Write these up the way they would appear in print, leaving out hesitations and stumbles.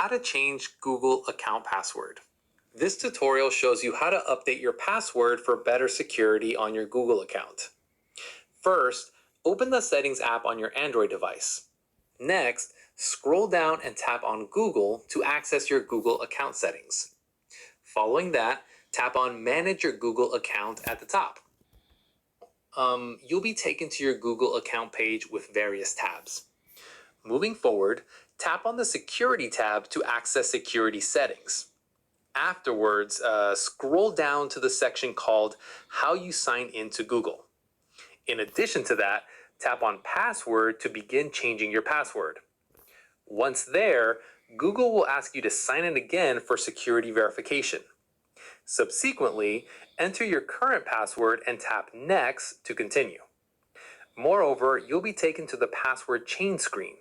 how to change Google account password. This tutorial shows you how to update your password for better security on your Google account. First, open the Settings app on your Android device. Next, scroll down and tap on Google to access your Google account settings. Following that, tap on Manage your Google account at the top. You'll be taken to your Google account page with various tabs. Moving forward, tap on the Security tab to access security settings. Afterwards, scroll down to the section called How You Sign Into Google. In addition to that, tap on Password to begin changing your password. Once there, Google will ask you to sign in again for security verification. Subsequently, enter your current password and tap Next to continue. Moreover, you'll be taken to the password change screen.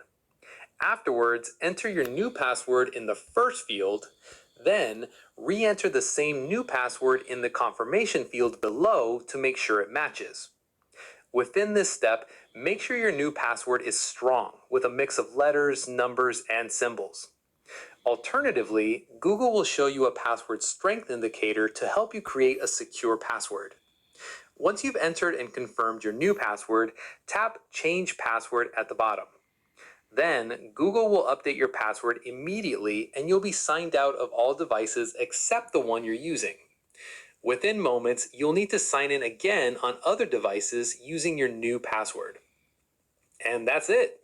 Afterwards, enter your new password in the first field, then re-enter the same new password in the confirmation field below to make sure it matches. Within this step, make sure your new password is strong with a mix of letters, numbers, and symbols. Alternatively, Google will show you a password strength indicator to help you create a secure password. Once you've entered and confirmed your new password, tap Change Password at the bottom. Then, Google will update your password immediately and you'll be signed out of all devices except the one you're using. Within moments, you'll need to sign in again on other devices using your new password. And that's it.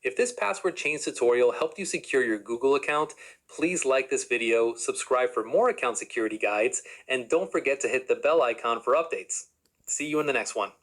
If this password change tutorial helped you secure your Google account, please like this video, subscribe for more account security guides, and don't forget to hit the bell icon for updates. See you in the next one.